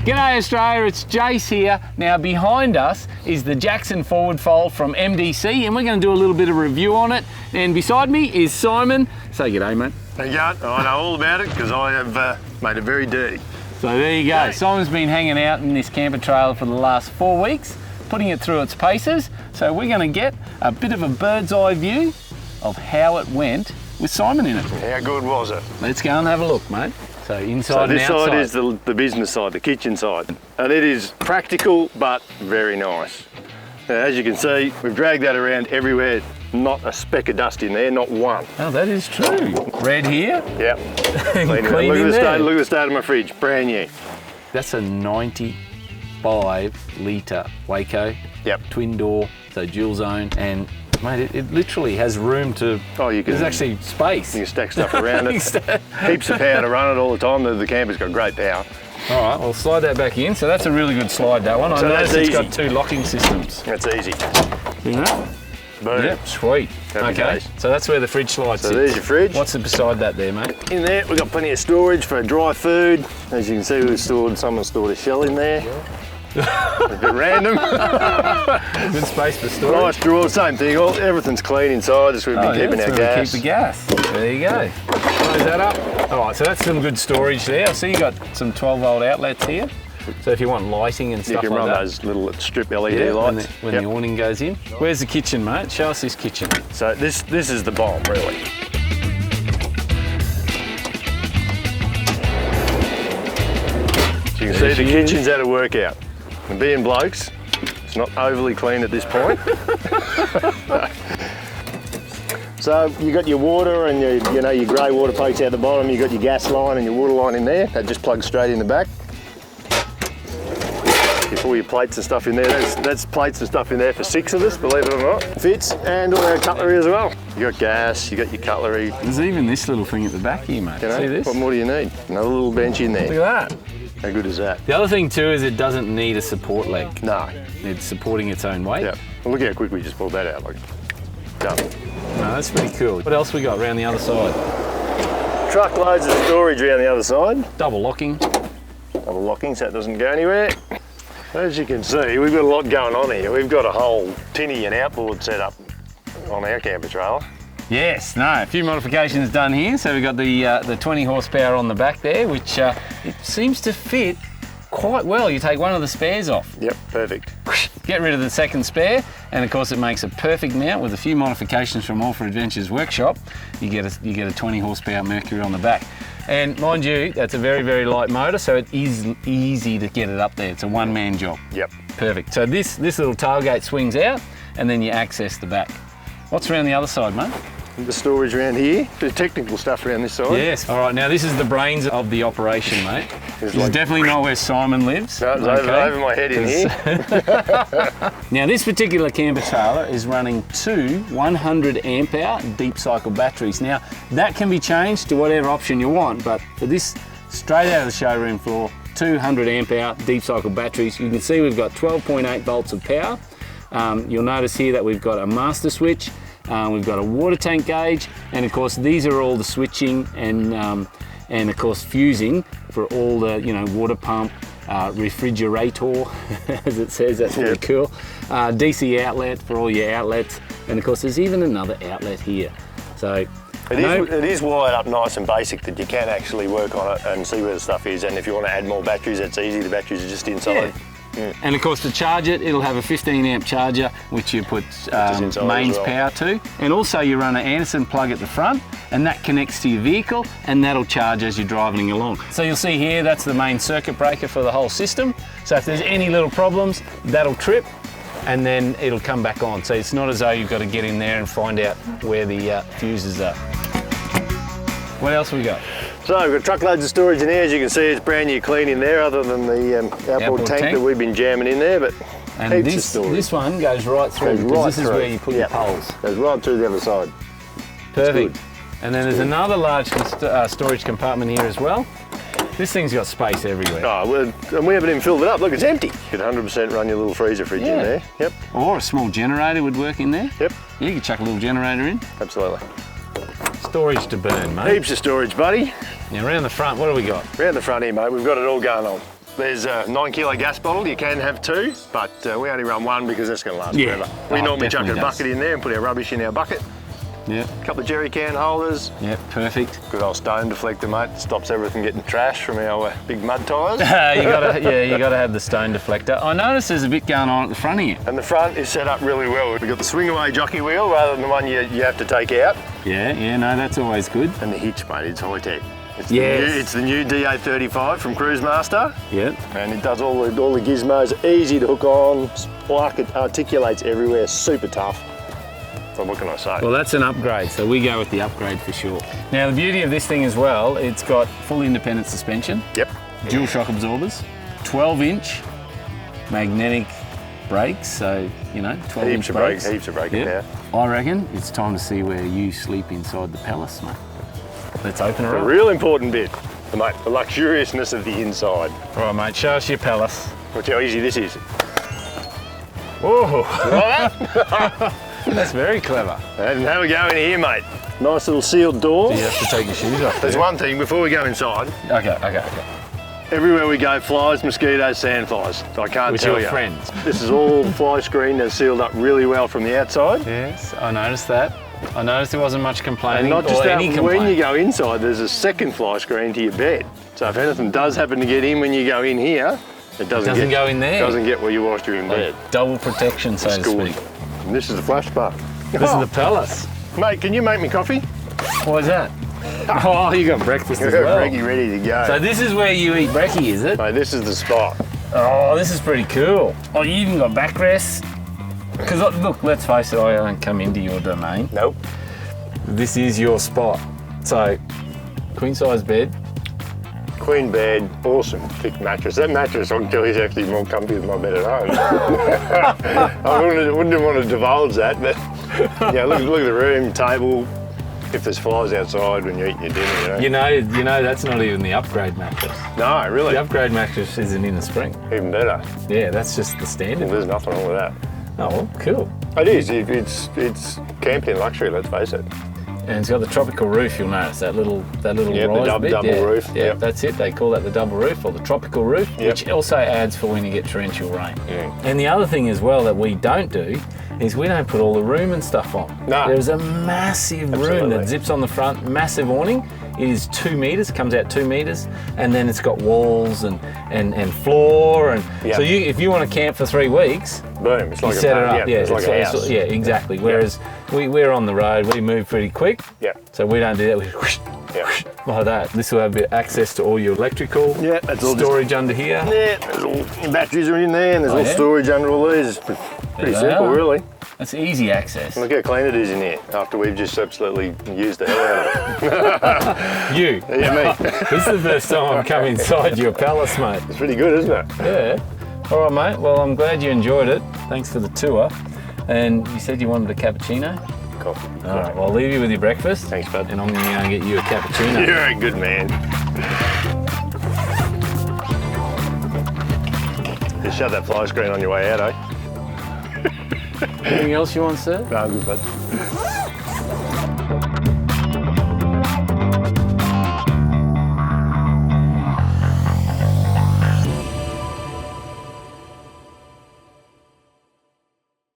G'day Australia, it's Jace here. Now behind us is the Jackson forward fold from MDC and we're going to do a little bit of review on it. And beside me is Simon. Say g'day, mate. Hey, I know all about it because I have made it very dirty. So there you go. Simon's been hanging out in this camper trailer for the last 4 weeks, putting it through its paces. So we're going to get a bit of a bird's eye view of how it went with Simon in it. How good was it? Let's go and have a look, mate. So inside and outside. So this side is the business side, the kitchen side. And it is practical, but very nice. Now, as you can see, we've dragged that around everywhere. Not a speck of dust in there, not one. Oh, that is true. Red here. Yep. Clean look at the state of my fridge, brand new. That's a 95 litre Waco. Yep. Twin door, so dual zone, and mate, it literally has room to. Oh, you can. There's actually space. You can stack stuff around it. Heaps of power to run it all the time. The camper's got great power. All right, we'll slide that back in. So that's a really good slide, that one. I noticed it's got 2 locking systems. That's easy. See that? Boom. Yep, sweet. Happy okay, days. so that's where the fridge slides. So there's your fridge. What's beside that there, mate? In there, we've got plenty of storage for dry food. As you can see, someone stored a shell in there. A bit random. Good space for storage. Nice drawer, same thing. Everything's clean inside, just we've been keeping our gas. Keep the gas. There you go. Close that up. All right, so that's some good storage there. I see you got some 12-volt outlets here. So if you want lighting and stuff like that. You can run those little strip LED lights. When the awning goes in. Where's the kitchen, mate? Show us this kitchen. So this is the bomb, really. So you can see the kitchen's out of workout. And being blokes, it's not overly clean at this point. So you got your water and your grey water pokes out the bottom. You got your gas line and your water line in there. That just plugs straight in the back. All your plates and stuff in there. That's plates and stuff in there for 6 of us, believe it or not. Fits, and all our cutlery as well. You got gas, you got your cutlery. There's even this little thing at the back here, mate. See this? What more do you need? Another little bench in there. Look at that. How good is that? The other thing too is it doesn't need a support leg. No. It's supporting its own weight. Yeah. Well, look how quick we just pulled that out. Like, done. No, that's pretty cool. What else we got around the other side? Truckloads of storage around the other side. Double locking. Double locking so it doesn't go anywhere. As you can see, we've got a lot going on here. We've got a whole tinny and outboard set up on our camper trailer. Yes, a few modifications done here. So we've got the 20 horsepower on the back there, which it seems to fit quite well. You take one of the spares off. Yep, perfect. Get rid of the second spare, and of course it makes a perfect mount with a few modifications from All for Adventures workshop. You get a 20 horsepower Mercury on the back. And mind you, that's a very, very light motor, so it is easy to get it up there. It's a one-man job. Yep. Perfect. So this little tailgate swings out, and then you access the back. What's around the other side, mate? The storage around here. The technical stuff around this side. Yes. All right, now this is the brains of the operation, mate. This is definitely not where Simon lives. No, it's over my head in here. Now this particular camper trailer is running 2 100 amp hour deep cycle batteries. Now that can be changed to whatever option you want, but for this straight out of the showroom floor, 200 amp hour deep cycle batteries. You can see we've got 12.8 volts of power. You'll notice here that we've got a master switch. We've got a water tank gauge, and of course these are all the switching and of course fusing for all the water pump, refrigerator, as it says. That's really cool. DC outlet for all your outlets, and of course there's even another outlet here. So it is wired up nice and basic that you can actually work on it and see where the stuff is. And if you want to add more batteries, it's easy. The batteries are just inside. Yeah. And of course to charge it, it'll have a 15 amp charger which you put mains power to, and also you run an Anderson plug at the front, and that connects to your vehicle, and that'll charge as you're driving along. So you'll see here, that's the main circuit breaker for the whole system. So if there's any little problems, that'll trip and then it'll come back on. So it's not as though you've got to get in there and find out where the fuses are. What else we got? So we've got truckloads of storage in here. As you can see, it's brand new clean in there, other than the outboard tank that we've been jamming in there, but and this one goes right through, because this is where you put your poles. Goes right through the other side. Perfect. And then there's another large storage compartment here as well. This thing's got space everywhere. Oh, and we haven't even filled it up. Look, it's empty. You could 100% run your little freezer fridge in there. Yep. Or a small generator would work in there. Yep. Yeah, you could chuck a little generator in. Absolutely. Storage to burn, mate. Heaps of storage, buddy. Now around the front, what do we got? Around the front here, mate, we've got it all going on. There's a 9 kilo gas bottle. You can have 2, but we only run 1 because that's going to last forever. We normally chuck a bucket in there and put our rubbish in our bucket. Yeah. A couple of jerry can holders. Yeah, perfect. Good old stone deflector, mate. Stops everything getting trashed from our big mud tyres. you gotta have the stone deflector. I noticed there's a bit going on at the front of you. And the front is set up really well. We've got the swing away jockey wheel rather than the one you have to take out. Yeah, no, that's always good. And the hitch, mate, it's high tech. Yes. It's the new DA35 from Cruisemaster. Yeah. And it does all the gizmos, easy to hook on, spark, it articulates everywhere, super tough. So what can I say? Well, that's an upgrade, so we go with the upgrade for sure. Now, the beauty of this thing as well, it's got full independent suspension. Yep. Dual shock absorbers, 12-inch magnetic brakes, so, 12-inch brakes. Heaps of braking Yep. now. I reckon it's time to see where you sleep inside the palace, mate. Let's open her The up. real important bit, mate, the luxuriousness of the inside. All right, mate, show us your palace. Watch how easy this is. Whoa, Like that? that's very clever. And how we go in here, mate? Nice little sealed door. You have to take your shoes off. There's one thing before we go inside. Okay. Everywhere we go, flies, mosquitoes, sandflies. I can't With tell your you. friends. This is all fly screen that's sealed up really well from the outside. Yes, I noticed that. I noticed there wasn't much complaining And not just or that, any complaint. when you go inside, there's a second fly screen to your bed. So if anything does happen to get in when you go in here, it doesn't go in there. Doesn't get where you whilst you're in bed. Double protection, so to Good. speak. And this is the flash bar. This is the palace. Mate, can you make me coffee? What is that? Oh, you got breakfast as I've got well. Reggie ready to go. So this is where you eat brekkie, is it? Mate, this is the spot. Oh, this is pretty cool. Oh, you even got backrests. Because look, let's face it, I don't come into your domain. Nope. This is your spot. So, queen size bed. Queen bed, awesome thick mattress. That mattress, I can tell you, is actually more comfy than my bed at home. I wouldn't want to divulge that, but yeah, look at the room, table. If there's flies outside when you're eating your dinner, You know that's not even the upgrade mattress. No, really. The upgrade mattress isn't in the spring. Even better. Yeah, that's just the standard. Well, there's nothing wrong with that. Oh, well, cool. It is. It's camping luxury. Let's face it. And it's got the tropical roof, you'll notice, that little Yeah, rise the bit. double roof. Yeah, Yep. that's it. They call that the double roof or the tropical roof, Yep. which also adds for when you get torrential rain. Yeah. And the other thing as well that we don't do is we don't put all the room and stuff on. No. There's a massive room Absolutely. that zips on the front, massive awning. It is 2 meters, comes out 2 meters, and then it's got walls and floor. And Yep. so if you want to camp for 3 weeks, Boom. It's like you a set it up. Yeah, it's like a house. Yeah, exactly. Whereas we're on the road, we move pretty quick. Yeah. So we don't do that. We whoosh, Yeah. whoosh, like that. This will have a bit access to all your electrical. Yeah, that's all storage under here. Yeah, there's all your batteries are in there, and there's all yeah? storage under all these. Pretty they simple, are. really. That's easy access. Look how clean it is in here after we've just absolutely used the hell out of it. You. Yeah, me. This is the first time I've come inside your palace, mate. It's pretty good, isn't it? Yeah. All right, mate. Well, I'm glad you enjoyed it. Thanks for the tour. And you said you wanted a cappuccino? Coffee. All right. Well, I'll leave you with your breakfast. Thanks, bud. And I'm going to go and get you a cappuccino. You're a good man. Just shut that fly screen on your way out, eh? Anything else you want, sir? No, I'm good, bud.